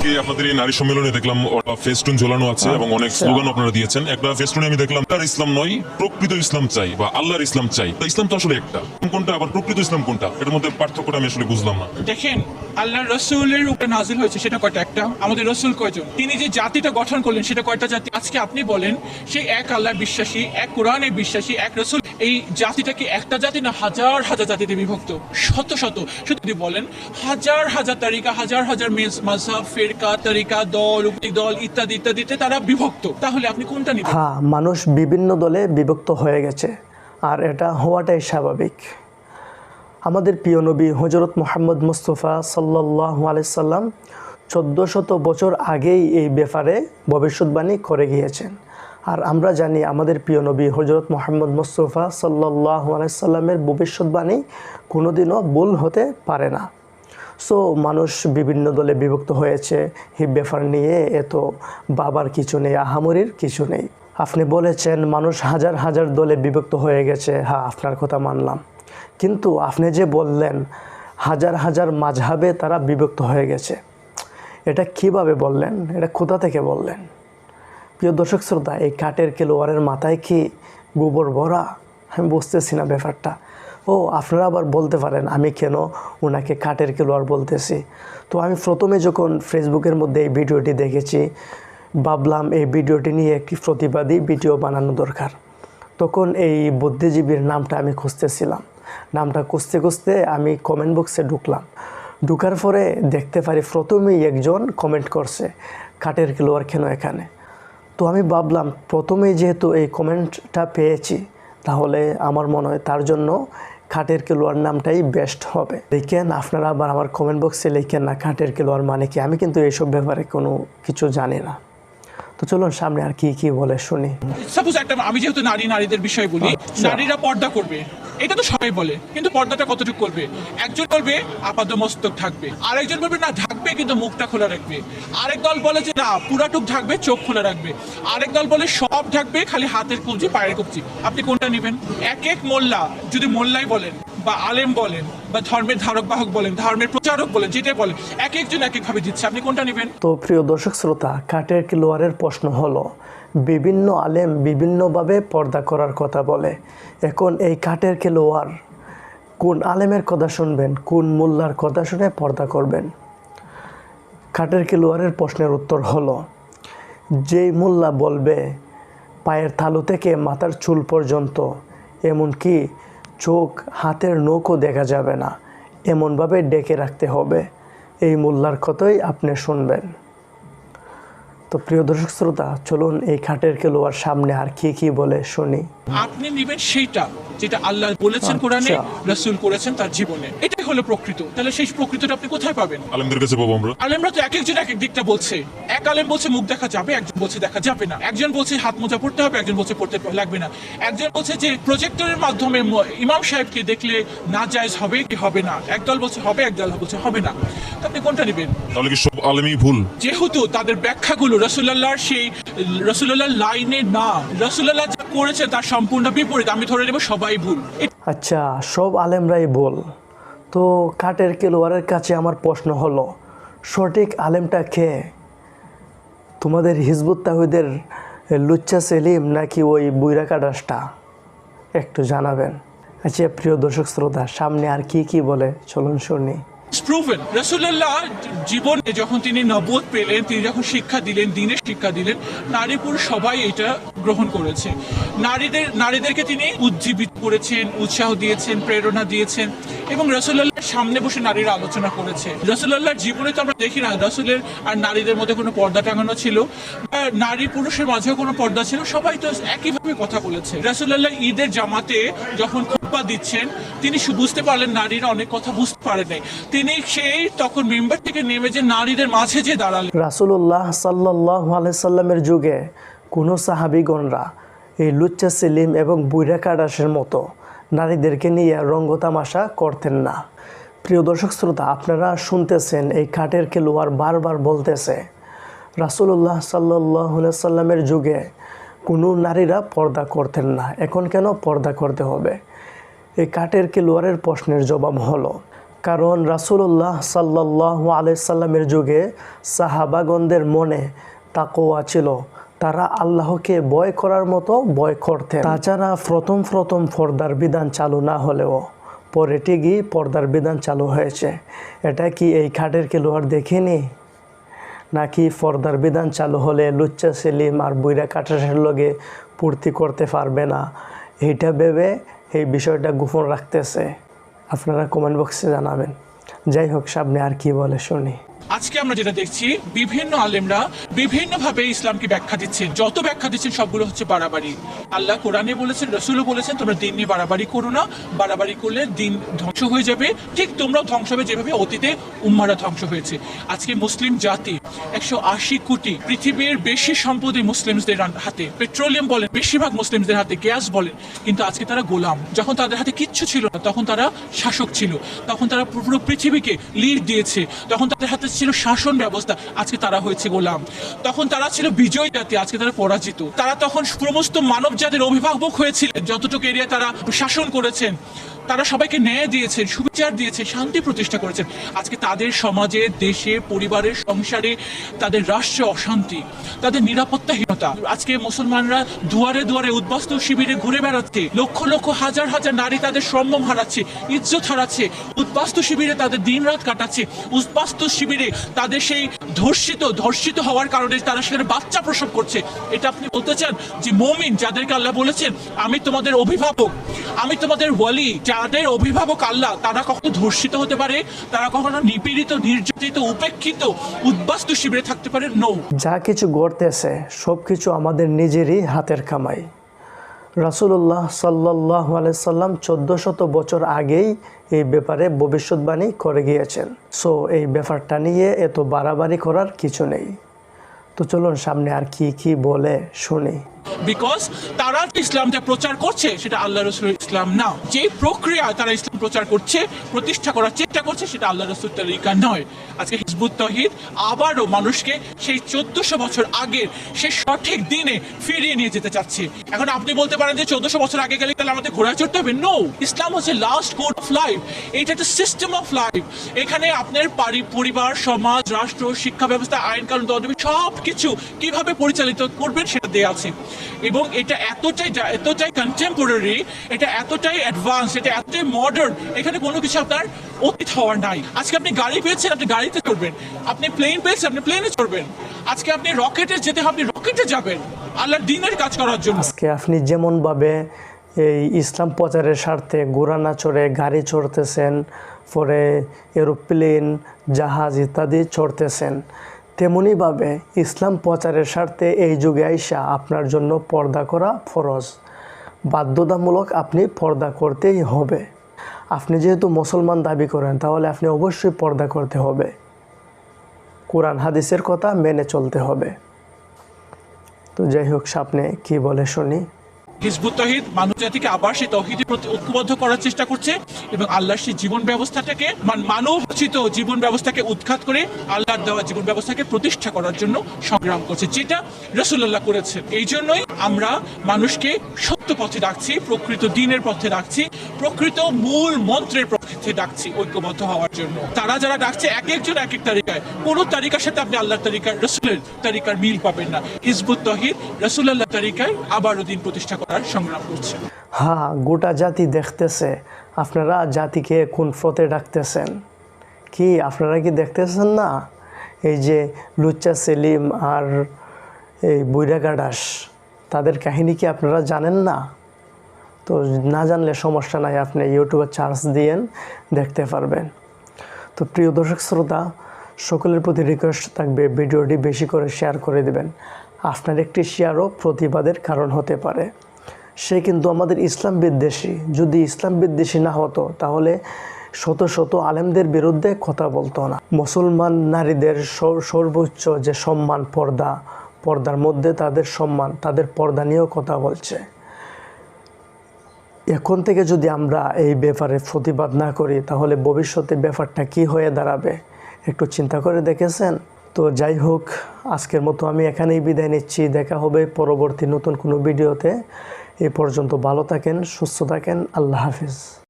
আজকে আপনাদের এই নারী সম্মেলনে দেখলাম ফেস্টুন ঝোলানো আছে এবং অনেক স্লোগান আপনারা দিয়েছেন। একটা ফেস্টুনে আমি দেখলাম তার ইসলাম নয়, প্রকৃত ইসলাম চাই বা আল্লাহর ইসলাম চাই। ইসলাম তো আসলে একটা, কোনটা আবার প্রকৃত ইসলাম কোনটা, এর মধ্যে পার্থক্যটা আমি আসলে বুঝলাম না। দেখেন, আল্লাহ রসুলের উপরে নাজিল হয়েছে সেটা কয়টা? একটা। আমাদের রসুল কয়জন? তিনি যে জাতিটা গঠন করলেন সেটা কয়টা জাতি? আজকে আপনি বলেন সেই এক আল্লাহ বিশ্বাসী, এক কোরআনে বিশ্বাসী, এক রসুল, এই জাতিটাকে একটা জাতি না হাজার হাজার জাতিতে বিভক্ত, শত শত। শুধু যদি বলেন হাজার হাজার তারিকা, হাজার হাজার মাযহাব, ফিরকা, তরিকা, দল, উপদল ইত্যাদি ইত্যাদিতে তারা বিভক্ত। তাহলে আপনি কোনটা নেবেন? হ্যাঁ, মানুষ বিভিন্ন দলে বিভক্ত হয়ে গেছে, আর এটা হওয়াটাই স্বাভাবিক। আমাদের প্রিয় নবী হযরত মুহাম্মদ মুস্তাফা সাল্লাল্লাহু আলাইহি সাল্লাম 1400 বছর আগেই এই ব্যাপারে ভবিষ্যৎবাণী করে গিয়েছেন। আর আমরা জানি আমাদের প্রিয় নবী হযরত মুহাম্মদ মুস্তাফা সাল্লাল্লাহু আলাইহি সাল্লামের ভবিষ্যৎবাণী কোনোদিনও ভুল হতে পারে না। সো মানুষ বিভিন্ন দলে বিভক্ত হয়েছে, এই ব্যাপার নিয়ে এত বাবার কিছু নেই, আহামরির কিছু নেই। আপনি বলেছেন মানুষ হাজার হাজার দলে বিভক্ত হয়ে গেছে, হ্যাঁ আপনার কথা মানলাম, কিন্তু আপনি যে বললেন হাজার হাজার মাযহাবে তারা বিভক্ত হয়ে গেছে, এটা কিভাবে বললেন? এটা কোথা থেকে বললেন? প্রিয় দর্শক শ্রোতা, এই কাঠের খেলোয়াড়ের মাথায় কি গোবর ভরা? আমি বুঝতেছি না ব্যাপারটা। ও আপনারা আবার বলতে পারেন আমি কেন ওনাকে কাঠের খেলোয়াড় বলতেছি। তো আমি প্রথমে যখন ফেসবুকের মধ্যে এই ভিডিওটি দেখেছি, ভাবলাম এই ভিডিওটি নিয়ে একটি প্রতিবাদী ভিডিও বানানো দরকার। তখন এই বুদ্ধিজীবীর নামটা আমি খুঁজতেছিলাম, নামটা খুঁজতে খুঁজতে আমি কমেন্ট বক্সে ঢুকার পরে দেখতে পারি প্রথমেই একজন কমেন্ট করছে কাঠের খেলোয়াড় কেন এখানে। তো আমি ভাবলাম প্রথমেই যেহেতু এই কমেন্টটা পেয়েছি, তাহলে আমার মনে হয় তার জন্য কাঠের খেলোয়াড় নামটাই বেস্ট হবে। লিখেন আপনারা আবার আমার কমেন্ট বক্সে লিখেন না কাঠের খেলোয়াড় মানে কি। আমি কিন্তু এইসব ব্যাপারে কোনো কিছু জানি না। তো চলুন সামনে আর কি বলে শুনি। সাপোজ একটা, আমি যেহেতু নারীদের বিষয় বলি, নারীরা পর্দা করবে, এটা তো সবাই বলে, কিন্তু পর্দাটা কতটুকু করবে? একজন বলবে আপাদমস্তক ঢাকবে, আরেকজন বলবে না ঢাকবে কিন্তু মুখটা খোলা রাখবে, আরেক দল বলে যে না পুরাটুক ঢাকবে চোখ খোলা রাখবে, আরেক দল বলে সব ঢাকবে খালি হাতের কবজি পায়ের কবজি। আপনি কোনটা নেবেন? এক এক মোল্লা, যদি মোল্লাই বলেন বা আলেম বলেন বা ধর্মের ধারক বাহক বলেন, ধর্মের প্রচারক বলেন, যেটাই বলেন, এক একজন এক একভাবে দিচ্ছে। আপনি কোনটা নেবেন? তো প্রিয় দর্শক শ্রোতা, কাঠের খেলোয়াড়ের প্রশ্ন হলো বিভিন্ন আলেম বিভিন্নভাবে পর্দা করার কথা বলে। এখন এই কাঠের খেলোয়াড় কোন আলেমের কথা শুনবেন, কোন মোল্লার কথা শুনে পর্দা করবেন? কাঠের খেলোয়াড়ের প্রশ্নের উত্তর হলো যেই মোল্লা বলবে পায়ের তালু থেকে মাথার চুল পর্যন্ত, এমনকি চোখ হাতের নখও দেখা যাবে না, এমনভাবে ডেকে রাখতে হবে, এই মোল্লার কথাই আপনি শুনবেন। তো প্রিয় দর্শক শ্রোতা, চলুন এই কাঠের খেলোয়াড় সামনে আর কি বলে শুনি। আপনি নেবেন সেইটা যেটা আল্লাহ বলেছেন কোরআনে, রাসূল করেছেন তার জীবনে, এটাই হলো প্রকৃত। তাহলে সেই প্রকৃতটা আপনি কোথায় পাবেন? আলেমদের কাছে পাবো আমরা। আলেমরা তো এক একজন এক এক দিকটা বলছে। এক আলেম বলছে মুখ দেখা যাবে, একজন বলছে দেখা যাবে না, একজন বলছে হাত মোজা পড়তে হবে, একজন বলছে পড়তে লাগবে না, একজন বলছে যে প্রজেক্টরের মাধ্যমে ইমাম সাহেবকে দেখলে নাজায়েজ হবে কি হবে না, একদল বলছে হবে, একদল বলছে হবে না। তো আপনি কোনটা নেবেন? তাহলে কি সব আলেমই ভুল? যেহেতু তাদের ব্যাখ্যাগুলো রাসূলুল্লাহর সেই রাসূলুল্লাহর লাইনে না, রাসূলুল্লাহ যা করেছে তার সম্পূর্ণ বিপরীত, আমি ধরে নেব সবাই ভুল। আচ্ছা, সব আলেমরাই ভুল। তো কাঠের খেলোয়াড়ের কাছে আমার প্রশ্ন হলো সঠিক আলেমটা কে? তোমাদের হিজবুত তাওহীদের লুচ্চা সেলিম নাকি ওই বুইরা কাটাসটা? একটু জানাবেন। আচ্ছা প্রিয় দর্শক শ্রোতা, সামনে আর কি বলে চলুন শুনি। প্রুভেন রাসূলুল্লাহ জীবনে যখন তিনি নবুয়ত পেলেন, তিনি যখন শিক্ষা দিলেন, দ্বীনের শিক্ষা দিলেন, নারী পুরুষ সবাই এটা গ্রহণ করেছে। নারীদেরকে তিনি উজ্জীবিত করেছেন, উৎসাহ দিয়েছেন, প্রেরণা দিয়েছেন, এবং রাসূলুল্লাহর সামনে বসে নারীরা আলোচনা করেছে। রাসূলুল্লাহর জীবনে তো আমরা দেখি না রাসূলের আর নারীদের মধ্যে কোনো পর্দা টাঙানো ছিল, নারী পুরুষের মাঝেও কোনো পর্দা ছিল, সবাই তো একইভাবে কথা বলেছে। রাসূলুল্লাহ ঈদের জামাতে যখন খুতবা দিচ্ছেন, তিনি বুঝতে পারলেন নারীরা অনেক কথা বুঝতে পারে নাই, তিনি সেই তখন মিম্বার থেকে নেমে যে নারীদের মাঝে যে দাঁড়ালেন। রাসূলুল্লাহ সাল্লাল্লাহু আলাইহি সাল্লামের যুগে কোনো সাহাবীগণরা এই লুচ্চা সেলিম এবং বুইরা কাটাসের মতো নারীদেরকে নিয়ে রঙ্গতামাশা করতেন না। প্রিয় দর্শক শ্রোতা, আপনারা শুনতেছেন এই কাঠের খেলোয়াড় বারবার বলতেছে রাসূলুল্লাহ সাল্লাল্লাহু আলাইহি সাল্লামের যুগে কোনো নারীরা পর্দা করতেন না, এখন কেন পর্দা করতে হবে? এই কাঠের খেলোয়াড়ের প্রশ্নের জবাব হলো কারণ রাসূলুল্লাহ সাল্লাল্লাহু আলাইহি সাল্লামের যুগে সাহাবাগণদের মনে তাকওয়া ছিল, তারা আল্লাহকে ভয় করার মতো ভয় করতেন। তাছাড়া প্রথম পর্দার বিধান চালু না হলেও পরে ঠিকই পর্দার বিধান চালু হয়েছে। এটা কি এই খাটের খেলোয়াড় দেখেনি, নাকি পর্দার বিধান চালু হলে লুচ্চা সেলিম আর বুইরা কাটাসের লগে পূর্তি করতে পারবে না, এইটা ভেবে এই বিষয়টা গোপন রাখতেছে? আপনারা কমেন্ট বক্সে জানাবেন। যাই হোক, সামনে আর কি বলে শুনি। আজকে আমরা যেটা দেখছি, বিভিন্ন আলেমরা বিভিন্নভাবে ইসলামকে ব্যাখ্যা দিচ্ছেন। যত ব্যাখ্যা দিচ্ছেন সবগুলো হচ্ছে বাড়াবাড়ি। আল্লাহ কোরআনে বলেছেন, রসুলও বলেছেন, তোমরা দিন নিয়ে বাড়াবাড়ি করো না, বাড়াবাড়ি করলে দিন ধ্বংস হয়ে যাবে। ঠিক তোমরাও ধ্বংস হবে যেভাবে অতীতে উম্মারা ধ্বংস হয়েছে। আজকে মুসলিম জাতি 180 কোটি, পৃথিবীর বেশি সম্পদই মুসলিমদের হাতে। পেট্রোলিয়াম বলেন বেশিরভাগ মুসলিমদের হাতে, গ্যাস বলেন, কিন্তু আজকে তারা গোলাম। যখন তাদের হাতে কিচ্ছু ছিল না তখন তারা শাসক ছিল, তখন তারা পুরো পৃথিবীকে লিড দিয়েছে, তখন তাদের হাতে ছিল শাসন ব্যবস্থা, আজকে তারা হয়েছে গোলাম। তখন তারা ছিল বিজয় জাতি, আজকে তারা পরাজিত। তারা তখন সমস্ত মানব জাতির অভিভাবক হয়েছিলেন, যতটুকু এরিয়া তারা শাসন করেছেন, তারা সবাইকে ন্যায় দিয়েছেন, সুবিচার দিয়েছেন, শান্তি প্রতিষ্ঠা করেছেন। আজকে তাদের সমাজে, দেশে, পরিবারের, সংসারে, তাদের রাষ্ট্রে অশান্তি, তাদের নিরাপত্তাহীনতা। আজকে মুসলমানরা দুয়ারে দুয়ারে উদ্বাস্তু শিবিরে ঘুরে বেড়াচ্ছে, লক্ষ লক্ষ হাজার হাজার নারী তাদের সম্মান হারাচ্ছে, ইজ্জত হারাচ্ছে, উদ্বাস্তু শিবিরে তাদের দিন রাত কাটাচ্ছে, উদ্বাস্তু শিবিরে তাদের সেই ধর্ষিত হওয়ার কারণে তারা সেখানে বাচ্চা প্রসব করছে। এটা আপনি বলতে চান যে মুমিন, যাদেরকে আল্লাহ বলেছেন আমি তোমাদের অভিভাবক, আমি তোমাদের ওয়ালি, যাদের অভিভাবক আল্লাহ, তারা কখনো ধর্ষিত হতে পারে? তারা কখনো নিপীড়িত, নির্যাতিত, উপেক্ষিত, উদ্বাস্তু শিবিরে থাকতে পারে? নো। যা কিছু ঘটতেছে সব কিছু আমাদের নিজেরই হাতের কামাই। রাসূলুল্লাহ সাল্লাল্লাহু আলাইহি সাল্লাম 1400 বছর আগেই এই ব্যাপারে ভবিষ্যৎবাণী করে গিয়েছেন। সো এই ব্যাপারটা নিয়ে এত বাড়াবাড়ি করার কিছু নেই। তো চলুন সামনে আর কি বলে শুনি। বিকজ তারা ইসলামটা প্রচার করছে সেটা আল্লাহ রসুলের ইসলাম না। যে প্রক্রিয়া তারা ইসলাম প্রচার করছে, প্রতিষ্ঠা করার চেষ্টা করছে, সেটা আল্লাহ রসুল তরিকা নয়। আজকে হিজবুত তৌহিদ আবারও মানুষকে সেই 1400 বছর আগের সেই সঠিক দিনে ফিরিয়ে নিয়ে যেতে চাচ্ছে। এখন আপনি বলতে পারেন যে 1400 বছর আগে গেলে তাহলে আমাদের ঘোড়ায় চড়তে হবে। নো, ইসলাম হচ্ছে লাস্ট কোড অফ লাইফ। এটা একটা সিস্টেম অফ লাইফ। এখানে আপনার পরিবার, সমাজ, রাষ্ট্র, শিক্ষা ব্যবস্থা, আইন কানুন, সব কিছু কিভাবে পরিচালিত করবেন সেটা দেয়া আছে। এবং এটা এতটাই কন্টেম্পোরারি, এটা এতটাই অ্যাডভান্স, এটা এতটাই মডার্ন, এখানে কোনো কিছু আপনার অতীত হওয়ার নাই। আজকে আপনি গাড়ি পেয়েছেন, আপনি গাড়িতে চড়বেন। আপনি প্লেন পেয়েছেন, আপনি প্লেনে চড়বেন। আজকে আপনি রকেটে যেতে হবে, আপনি রকেটে যাবেন আল্লাহর দ্বীনের কাজ করার জন্য। আজকে আপনি যেমনভাবে এই ইসলাম প্রচারের স্বার্থে ঘোড়া না চড়ে গাড়ি চড়তেছেন, পরে এরোপ্লেন, জাহাজ ইত্যাদি চড়তেছেন, তেমনিভাবে ইসলাম প্রচারের স্বার্থে এই যুগে আইসা আপনার জন্য পর্দা করা ফরজ, বাধ্যতামূলক। আপনি পর্দা করতেই হবে। আপনি যেহেতু মুসলমান দাবি করেন, তাহলে আপনি অবশ্যই পর্দা করতে হবে, কোরআন হাদিসের কথা মেনে চলতে হবে। তো যাই হোক, সামনে কি বলে শুনি। হিজবুত তৌহিদ মানব জাতিকে আবার সেই তৌহিদের প্রতি ঐক্যবদ্ধ করার চেষ্টা করছে এবং আল্লাহর সেই জীবন ব্যবস্থাটাকে, মানবরচিত জীবন ব্যবস্থাকে উৎখাত করে আল্লাহর দেওয়া জীবন ব্যবস্থাকে প্রতিষ্ঠা করার জন্য সংগ্রাম করছে, যেটা রাসূলুল্লাহ করেছেন। এই জন্যই আমরা মানুষকে সত্য পথে ডাকছি, প্রকৃত দ্বীনের পথে ডাকছি, প্রকৃত মূল মন্ত্রের পথে ডাকছি ঐক্যবদ্ধ হওয়ার জন্য। তারা যারা ডাকছে এক একজন এক এক তারিকায়, কোনো তারিকার সাথে আপনি আল্লাহর তারিকার, রাসূলের তারিকার মিল পাবেন না। হিজবুত তৌহিদ রাসূলুল্লাহ তারিকায় আবারও দ্বীন প্রতিষ্ঠা সংগ্রাম করছে। হ্যাঁ, গোটা জাতি দেখতেছে আপনারা জাতিকে কোন পথে ডাকতেছেন। কি আপনারা কি দেখতেছেন না? এই যে লুচ্চা সেলিম আর এই বুইরা গাডাস, তাদের কাহিনী কি আপনারা জানেন না? তো না জানলে সমস্যা নাই, আপনি ইউটিউবে সার্চ দিয়েন, দেখতে পারবেন। তো প্রিয় দর্শক শ্রোতা, সকলের প্রতি রিকোয়েস্ট থাকবে ভিডিওটি বেশি করে শেয়ার করে দেবেন। আপনার একটি শেয়ারও প্রতিবাদের কারণ হতে পারে। সে কিন্তু আমাদের ইসলাম বিদ্বেষী। যদি ইসলাম বিদ্বেষী না হতো তাহলে শত শত আলেমদের বিরুদ্ধে কথা বলতো না। মুসলমান নারীদের সর্বোচ্চ যে সম্মান, পর্দার মধ্যে তাদের সম্মান, তাদের পর্দা নিয়েও কথা বলছে। এখন থেকে যদি আমরা এই ব্যাপারে প্রতিবাদ না করি, তাহলে ভবিষ্যতে ব্যাপারটা কি হয়ে দাঁড়াবে একটু চিন্তা করে দেখেছেন? তো যাই হোক, আজকের মতো আমি এখানেই বিদায় নিচ্ছি। দেখা হবে পরবর্তী নতুন কোনো ভিডিওতে। এ পর্যন্ত ভালো থাকেন, সুস্থ থাকেন। আল্লাহ হাফিজ।